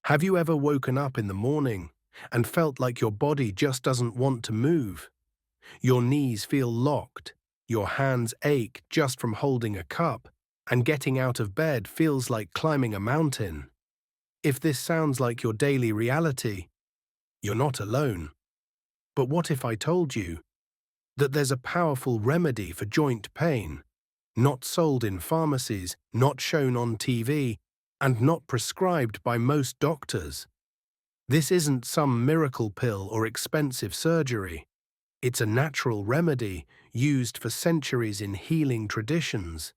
Have you ever woken up in the morning and felt like your body just doesn't want to move? Your knees feel locked, your hands ache just from holding a cup, and getting out of bed feels like climbing a mountain. If this sounds like your daily reality, you're not alone. But what if I told you that there's a powerful remedy for joint pain, not sold in pharmacies, not shown on TV, and not prescribed by most doctors? This isn't some miracle pill or expensive surgery. It's a natural remedy used for centuries in healing traditions.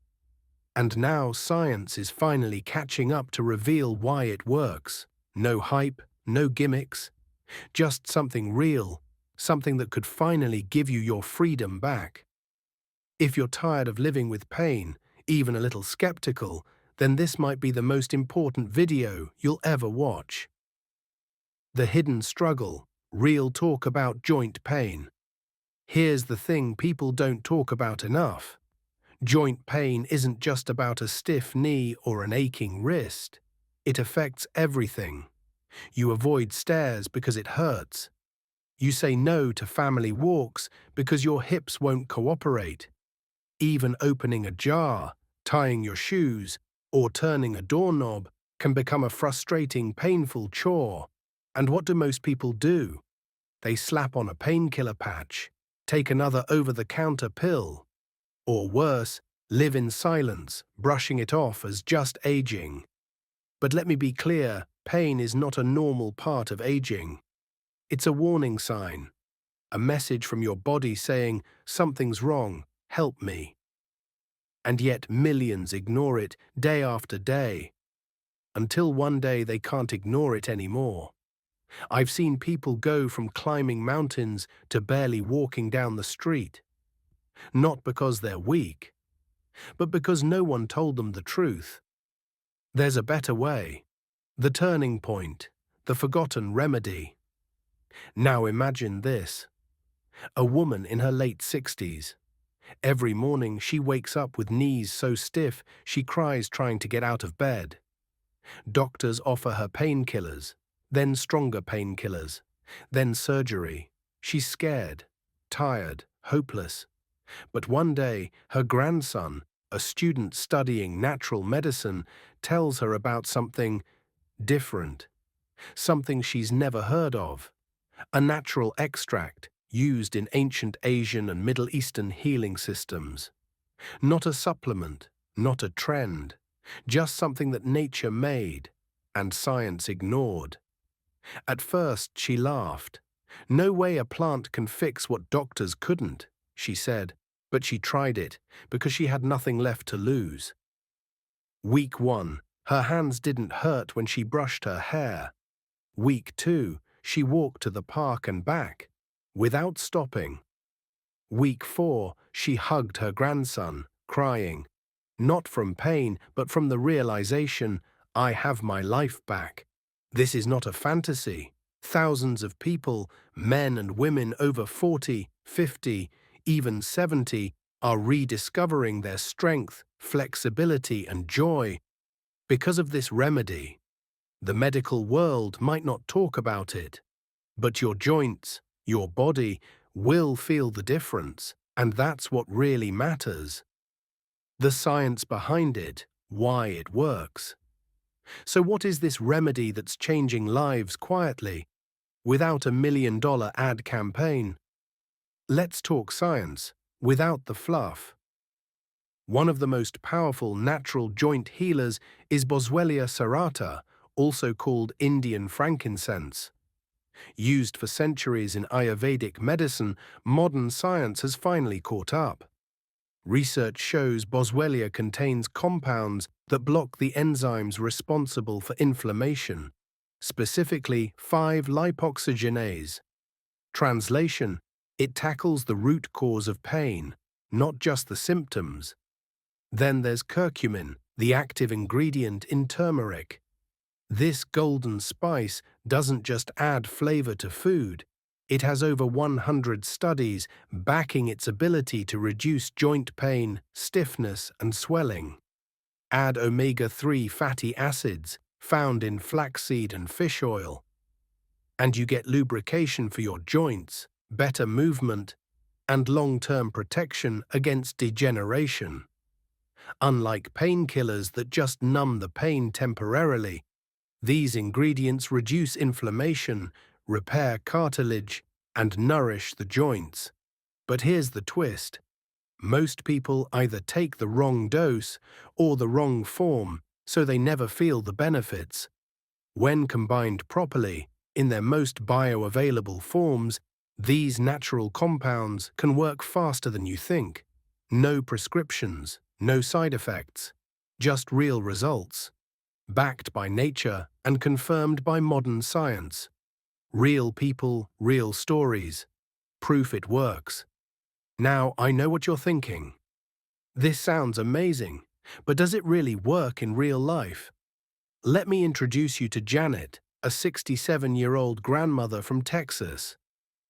And now science is finally catching up to reveal why it works. No hype, no gimmicks, just something real, something that could finally give you your freedom back. If you're tired of living with pain, even a little skeptical, then this might be the most important video you'll ever watch. The hidden struggle, real talk about joint pain. Here's the thing people don't talk about enough. Joint pain isn't just about a stiff knee or an aching wrist. It affects everything. You avoid stairs because it hurts. You say no to family walks because your hips won't cooperate. Even opening a jar, tying your shoes, or turning a doorknob can become a frustrating, painful chore. And what do most people do? They slap on a painkiller patch, take another over-the-counter pill, or worse, live in silence, brushing it off as just aging. But let me be clear, pain is not a normal part of aging. It's a warning sign, a message from your body saying, something's wrong, help me. And yet millions ignore it day after day, until one day they can't ignore it anymore. I've seen people go from climbing mountains to barely walking down the street. Not because they're weak, but because no one told them the truth. There's a better way. The turning point, the forgotten remedy. Now imagine this. A woman in her late 60s. Every morning she wakes up with knees so stiff she cries trying to get out of bed. Doctors offer her painkillers, then stronger painkillers, then surgery. She's scared, tired, hopeless. But one day, her grandson, a student studying natural medicine, tells her about something different, something she's never heard of. A natural extract used in ancient Asian and Middle Eastern healing systems. Not a supplement, not a trend, just something that nature made and science ignored. At first she laughed. No way a plant can fix what doctors couldn't, she said, but she tried it because she had nothing left to lose. Week 1, her hands didn't hurt when she brushed her hair. Week 2, she walked to the park and back, without stopping. Week 4, she hugged her grandson, crying, not from pain, but from the realization, I have my life back. This is not a fantasy. Thousands of people, men and women over 40, 50, even 70, are rediscovering their strength, flexibility, and joy because of this remedy. The medical world might not talk about it, but your joints, your body, will feel the difference, and that's what really matters. The science behind it, why it works. So what is this remedy that's changing lives quietly, without a $1 million ad campaign? Let's talk science, without the fluff. One of the most powerful natural joint healers is boswellia serrata, also called Indian frankincense. Used for centuries in Ayurvedic medicine, modern science has finally caught up. Research shows boswellia contains compounds that block the enzymes responsible for inflammation, specifically 5-lipoxygenase. Translation: it tackles the root cause of pain, not just the symptoms. Then there's curcumin, the active ingredient in turmeric. This golden spice doesn't just add flavor to food, it has over 100 studies backing its ability to reduce joint pain, stiffness, and swelling. Add omega-3 fatty acids, found in flaxseed and fish oil. And you get lubrication for your joints, better movement, and long-term protection against degeneration. Unlike painkillers that just numb the pain temporarily, these ingredients reduce inflammation, repair cartilage, and nourish the joints. But here's the twist. Most people either take the wrong dose or the wrong form, so they never feel the benefits. When combined properly, in their most bioavailable forms, these natural compounds can work faster than you think. No prescriptions, no side effects, just real results, backed by nature and confirmed by modern science. Real people, real stories. Proof it works. Now I know what you're thinking. This sounds amazing, but does it really work in real life? Let me introduce you to Janet, a 67-year-old grandmother from Texas.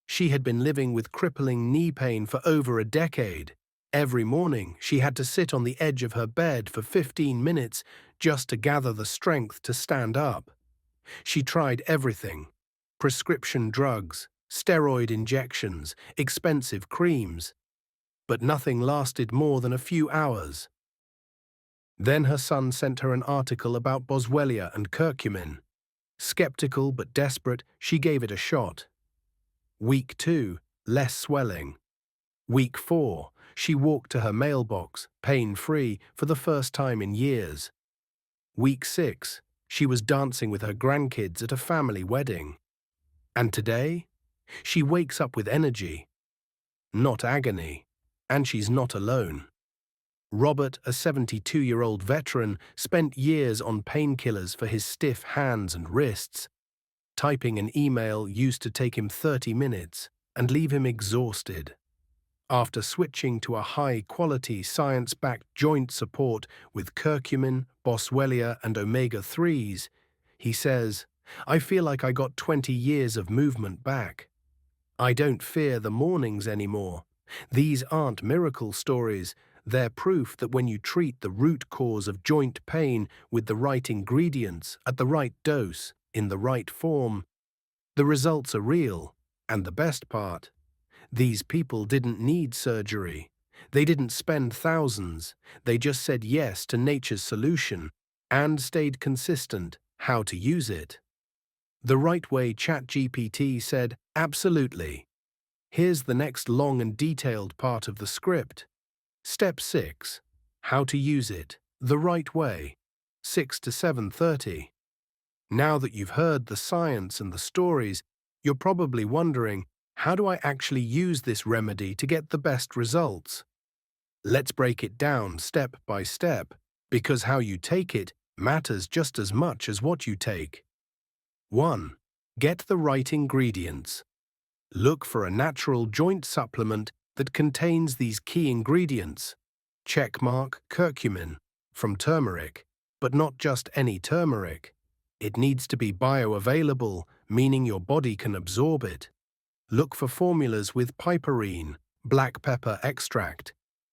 She had been living with crippling knee pain for over a decade. Every morning, she had to sit on the edge of her bed for 15 minutes just to gather the strength to stand up. She tried everything: prescription drugs, steroid injections, expensive creams. But nothing lasted more than a few hours. Then her son sent her an article about boswellia and curcumin. Skeptical but desperate, she gave it a shot. Week 2, less swelling. Week 4, she walked to her mailbox, pain-free, for the first time in years. Week 6, she was dancing with her grandkids at a family wedding. And today, she wakes up with energy, not agony, and she's not alone. Robert, a 72-year-old veteran, spent years on painkillers for his stiff hands and wrists. Typing an email used to take him 30 minutes and leave him exhausted. After switching to a high-quality, science-backed joint support with curcumin, boswellia, and omega-3s, he says, "I feel like I got 20 years of movement back. I don't fear the mornings anymore." These aren't miracle stories. They're proof that when you treat the root cause of joint pain with the right ingredients, at the right dose, in the right form, the results are real. And the best part, these people didn't need surgery. They didn't spend thousands. They just said yes to nature's solution and stayed consistent how to use it. The right way ChatGPT said, absolutely. Here's the next long and detailed part of the script. Step 6. How to use it the right way. 6 to 7:30. Now that you've heard the science and the stories, you're probably wondering, how do I actually use this remedy to get the best results? Let's break it down step by step, because how you take it matters just as much as what you take. 1. Get the right ingredients. Look for a natural joint supplement that contains these key ingredients. Checkmark curcumin from turmeric, but not just any turmeric. It needs to be bioavailable, meaning your body can absorb it. Look for formulas with piperine, black pepper extract.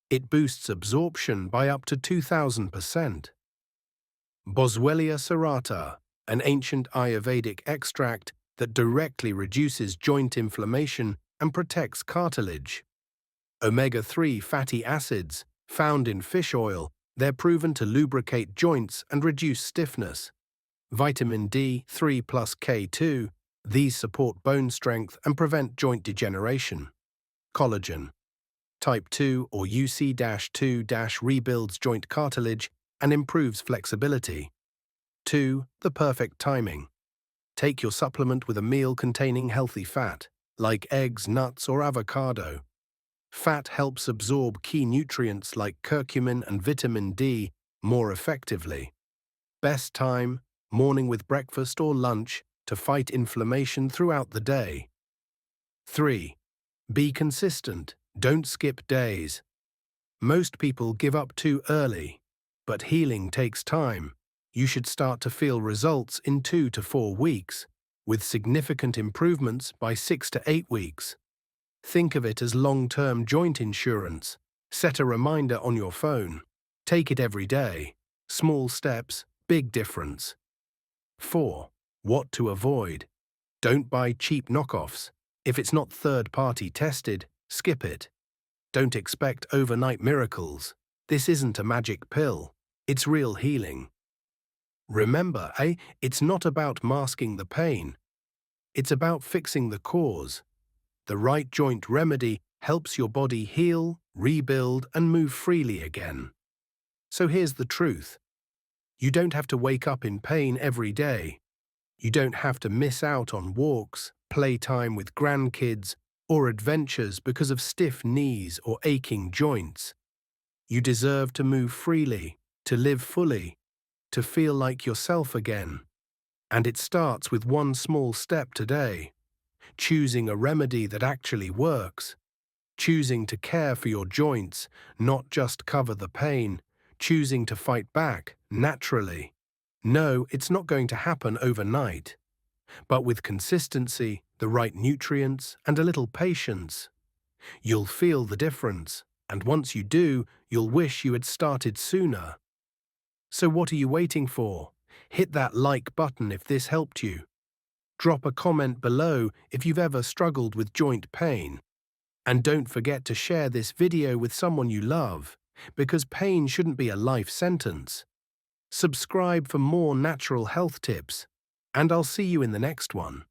It boosts absorption by up to 2,000%. Boswellia serrata, an ancient Ayurvedic extract that directly reduces joint inflammation and protects cartilage. Omega-3 fatty acids, found in fish oil, they're proven to lubricate joints and reduce stiffness. Vitamin D, 3 plus K2, these support bone strength and prevent joint degeneration. Collagen, type 2 or UC-2- rebuilds joint cartilage and improves flexibility. 2. The perfect timing. Take your supplement with a meal containing healthy fat, like eggs, nuts, or avocado. Fat helps absorb key nutrients like curcumin and vitamin D more effectively. Best time, morning with breakfast or lunch, to fight inflammation throughout the day. 3. Be consistent. Don't skip days. Most people give up too early, but healing takes time. You should start to feel results in 2 to 4 weeks, with significant improvements by 6 to 8 weeks. Think of it as long-term joint insurance. Set a reminder on your phone. Take it every day. Small steps, big difference. 4. What to avoid. Don't buy cheap knockoffs. If it's not third-party tested, skip it. Don't expect overnight miracles. This isn't a magic pill. It's real healing. Remember, it's not about masking the pain. It's about fixing the cause. The right joint remedy helps your body heal, rebuild, and move freely again. So here's the truth. You don't have to wake up in pain every day. You don't have to miss out on walks, playtime with grandkids, or adventures because of stiff knees or aching joints. You deserve to move freely, to live fully, to feel like yourself again. And it starts with one small step today. Choosing a remedy that actually works. Choosing to care for your joints, not just cover the pain. Choosing to fight back, naturally. No, it's not going to happen overnight. But with consistency, the right nutrients, and a little patience, you'll feel the difference. And once you do, you'll wish you had started sooner. So what are you waiting for? Hit that like button if this helped you. Drop a comment below if you've ever struggled with joint pain. And don't forget to share this video with someone you love, because pain shouldn't be a life sentence. Subscribe for more natural health tips, and I'll see you in the next one.